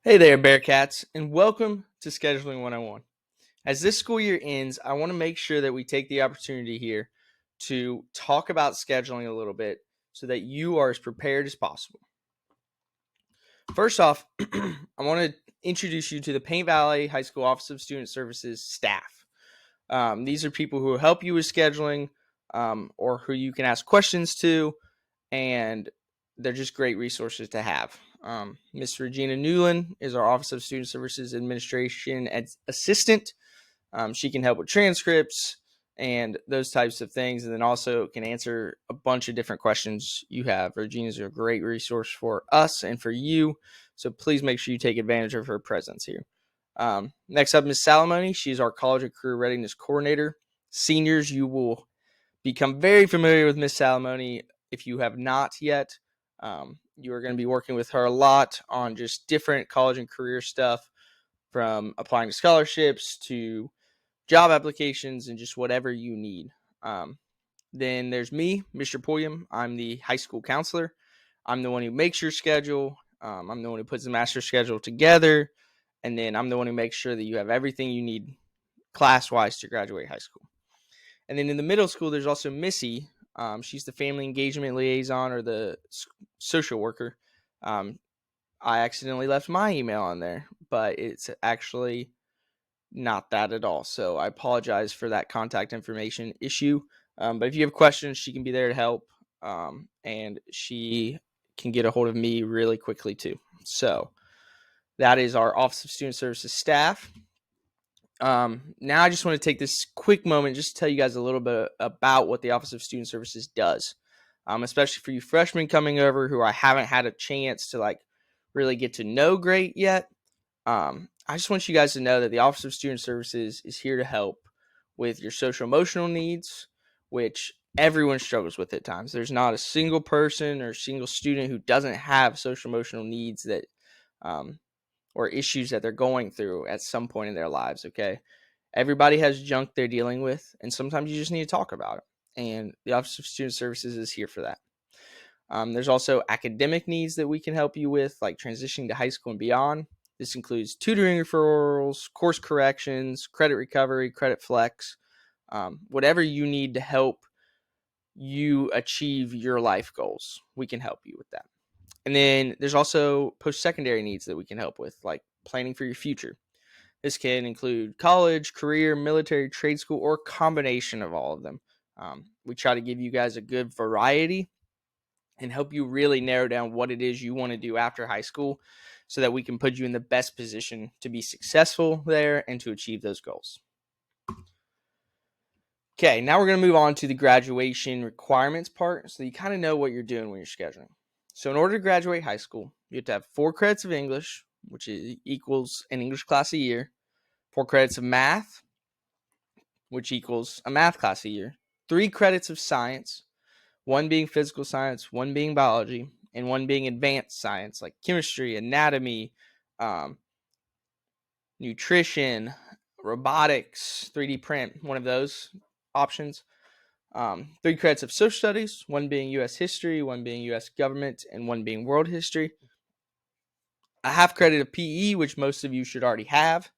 Hey there, Bearcats, and welcome to Scheduling 101. As this school year ends, I want to make sure that we take the opportunity here to talk about scheduling a little bit so that you are as prepared as possible. First off, I want to introduce you to the Paint Valley High School Office of Student Services staff. These are people who will help you with scheduling or who you can ask questions to, and they're just great resources to have. Miss Regina Newland is our Office of Student Services Administration assistant. She can help with transcripts and those types of things, and then also can answer a bunch of different questions you have. Regina's a great resource for us and for you, so please make sure you take advantage of her presence here. Next up, Miss Salamoni. She's our College and Career Readiness Coordinator. Seniors, you will become very familiar with Miss Salamoni if you have not yet. You are going to be working with her a lot on just different college and career stuff, from applying to scholarships to job applications and just whatever you need. Then there's me, Mr. Pulliam. I'm the high school counselor. I'm the one who makes your schedule. I'm the one who puts the master schedule together. And then I'm the one who makes sure that you have everything you need class-wise to graduate high school. And then in the middle school, there's also Missy. She's the family engagement liaison or the social worker. I accidentally left my email on there, but it's actually not that at all. So I apologize for that contact information issue. But if you have questions, she can be there to help. And she can get a hold of me really quickly too. So that is our Office of Student Services staff. Now I just want to take this quick moment just to tell you guys a little bit about what the Office of Student Services does, especially for you freshmen coming over who I haven't had a chance to really get to know great yet. I just want you guys to know that the Office of Student Services is here to help with your social emotional needs, which everyone struggles with at times. There's not a single person or single student who doesn't have social emotional needs that or issues that they're going through at some point in their lives, okay? Everybody has junk they're dealing with, and sometimes you just need to talk about it. And the Office of Student Services is here for that. There's also academic needs that we can help you with, like transitioning to high school and beyond. This includes tutoring referrals, course corrections, credit recovery, credit flex, whatever you need to help you achieve your life goals. We can help you with that. And then there's also post-secondary needs that we can help with, like planning for your future. This can include college, career, military, trade school, or a combination of all of them. We try to give you guys a good variety and help you really narrow down what it is you want to do after high school so that we can put you in the best position to be successful there and to achieve those goals. Okay, now we're going to move on to the graduation requirements part so you kind of know what you're doing when you're scheduling. So in order to graduate high school, you have to have 4 credits of English, which equals an English class a year, 4 credits of math, which equals a math class a year, 3 credits of science, 1 being physical science, 1 being biology, and 1 being advanced science like chemistry, anatomy, nutrition, robotics, 3D print, one of those options. 3 credits of social studies, 1 being U.S. history, 1 being U.S. government, and 1 being world history. A half credit of PE, which most of you should already have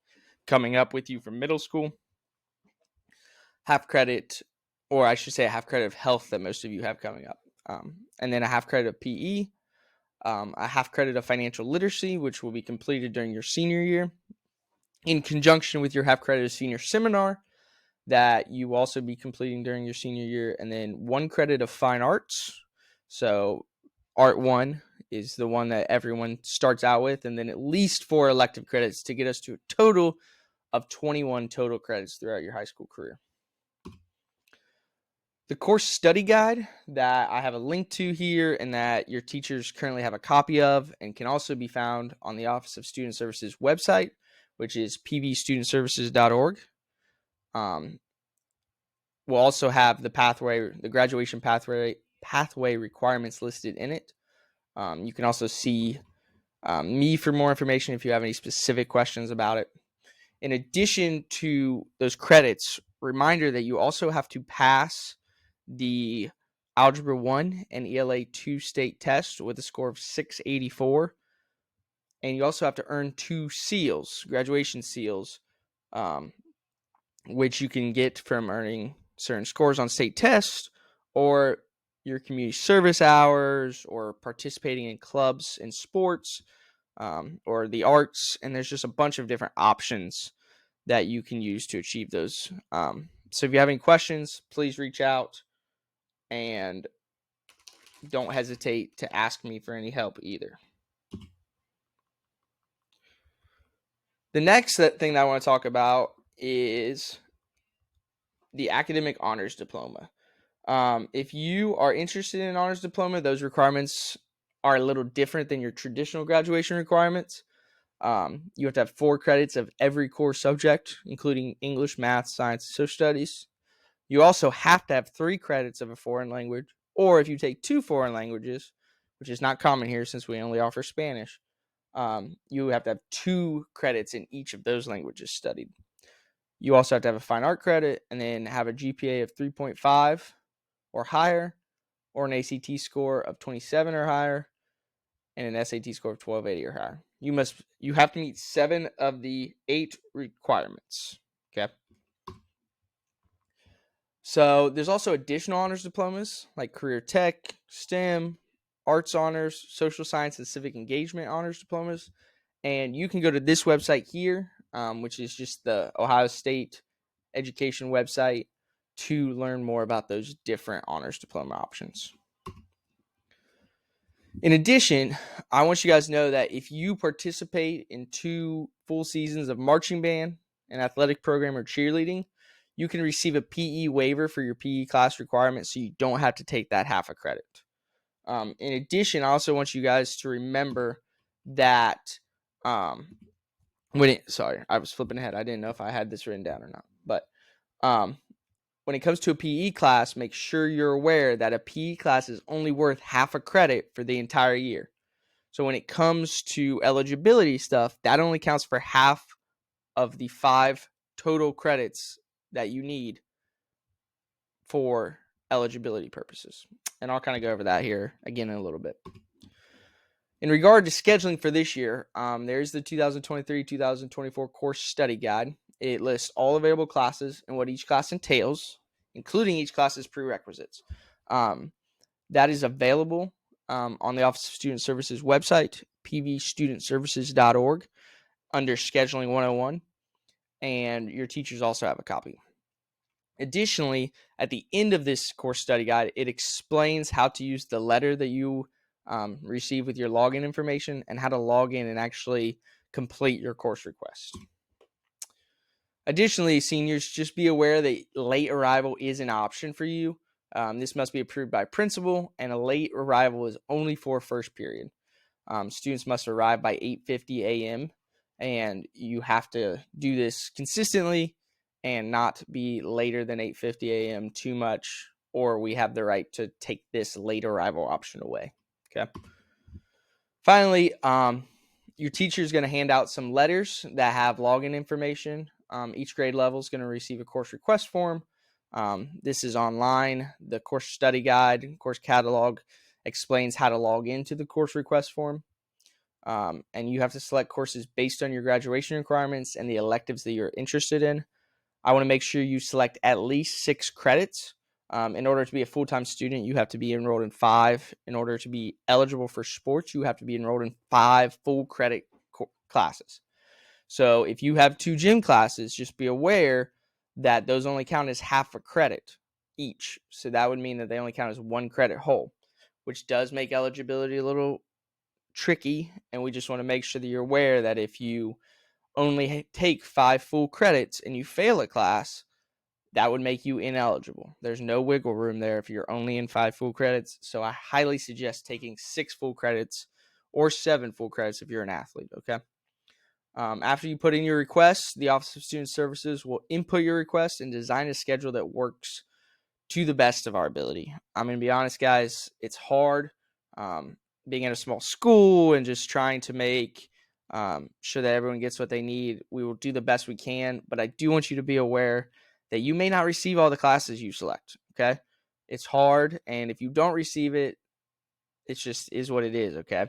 coming up with you from middle school. Half credit, or I should say a half credit of health that most of you have coming up. And then a half credit of PE, a half credit of financial literacy, which will be completed during your senior year, in conjunction with your half credit of senior seminar that you will also be completing during your senior year, and then 1 credit of fine arts. So Art 1 is the one that everyone starts out with, and then at least 4 elective credits to get us to a total of 21 total credits throughout your high school career. The course study guide that I have a link to here and that your teachers currently have a copy of and can also be found on the Office of Student Services website, which is pvstudentservices.org. We'll also have the graduation pathway requirements listed in it. You can also see me for more information if you have any specific questions about it. In addition to those credits, reminder that you also have to pass the Algebra 1 and ELA 2 state test with a score of 684 And you also have to earn 2 seals, graduation seals, which you can get from earning certain scores on state tests or your community service hours or participating in clubs and sports, or the arts. And there's just a bunch of different options that you can use to achieve those. So if you have any questions, please reach out and don't hesitate to ask me for any help either. The next thing that I want to talk about is the academic honors diploma. If you are interested in an honors diploma, those requirements are a little different than your traditional graduation requirements. You have to have 4 credits of every core subject, including English, math, science, and social studies. You also have to have 3 credits of a foreign language, or if you take 2 foreign languages, which is not common here since we only offer Spanish, you have to have 2 credits in each of those languages studied. You also have to have a fine art credit and then have a GPA of 3.5 or higher, or an ACT score of 27 or higher, and an SAT score of 1280 or higher. You have to meet 7 of the 8 requirements. Okay. So there's also additional honors diplomas like career tech, STEM, arts honors, social science, and civic engagement honors diplomas. And you can go to this website here, which is just the Ohio State education website, to learn more about those different honors diploma options. In addition, I want you guys to know that if you participate in 2 full seasons of marching band, an athletic program, or cheerleading, you can receive a PE waiver for your PE class requirement, so you don't have to take that half a credit. In addition, I also want you guys to remember that sorry, I was flipping ahead. I didn't know if I had this written down or not. But when it comes to a PE class, make sure you're aware that a PE class is only worth half a credit for the entire year. So when it comes to eligibility stuff, that only counts for half of the 5 total credits that you need for eligibility purposes. And I'll kind of go over that here again in a little bit. In regard to scheduling for this year, there's the 2023-2024 course study guide. It lists all available classes and what each class entails, including each class's prerequisites. That is available on the Office of Student Services website, pvstudentservices.org, under Scheduling 101, and your teachers also have a copy. Additionally, at the end of this course study guide, it explains how to use the letter that you receive with your login information and how to log in and actually complete your course request. Additionally, seniors, just be aware that late arrival is an option for you. This must be approved by principal, and a late arrival is only for first period. Students must arrive by 8:50 a.m., and you have to do this consistently and not be later than 8:50 a.m. too much, or we have the right to take this late arrival option away. Okay. Finally, your teacher is going to hand out some letters that have login information. Each grade level is going to receive a course request form. This is online. The course study guide, course catalog explains how to log into the course request form. And you have to select courses based on your graduation requirements and the electives that you're interested in. I want to make sure you select at least 6 credits. In order to be a full-time student, you have to be enrolled in 5. In order to be eligible for sports, you have to be enrolled in 5 full credit classes. So if you have 2 gym classes, just be aware that those only count as half a credit each. So that would mean that they only count as 1 credit whole, which does make eligibility a little tricky. And we just want to make sure that you're aware that if you only take 5 full credits and you fail a class, that would make you ineligible. There's no wiggle room there if you're only in 5 full credits. So I highly suggest taking 6 full credits or 7 full credits if you're an athlete, okay? After you put in your request, the Office of Student Services will input your request and design a schedule that works to the best of our ability. I'm going to be honest, guys, it's hard being at a small school and just trying to make sure that everyone gets what they need. We will do the best we can, but I do want you to be aware that you may not receive all the classes you select, okay? It's hard, and if you don't receive it, it just is what it is, okay?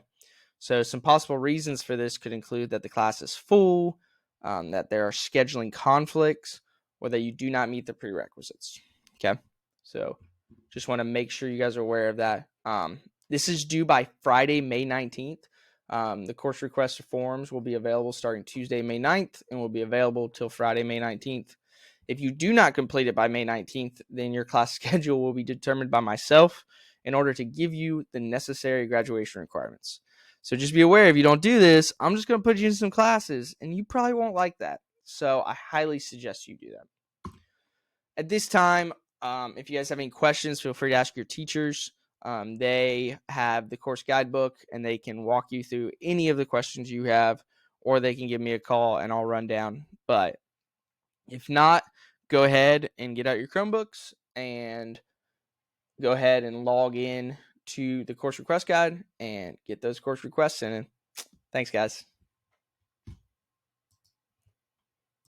So some possible reasons for this could include that the class is full, that there are scheduling conflicts, or that you do not meet the prerequisites. Okay, so just want to make sure you guys are aware of that. This is due by Friday, May 19th. The course request forms will be available starting Tuesday, May 9th, and will be available till Friday, May 19th. If you do not complete it by May 19th, then your class schedule will be determined by myself in order to give you the necessary graduation requirements. So just be aware, if you don't do this, I'm just going to put you in some classes, and you probably won't like that. So I highly suggest you do that. At this time, if you guys have any questions, feel free to ask your teachers. They have the course guidebook, and they can walk you through any of the questions you have, or they can give me a call, and I'll run down. But if not, go ahead and get out your Chromebooks and go ahead and log in to the course request guide and get those course requests in. Thanks, guys.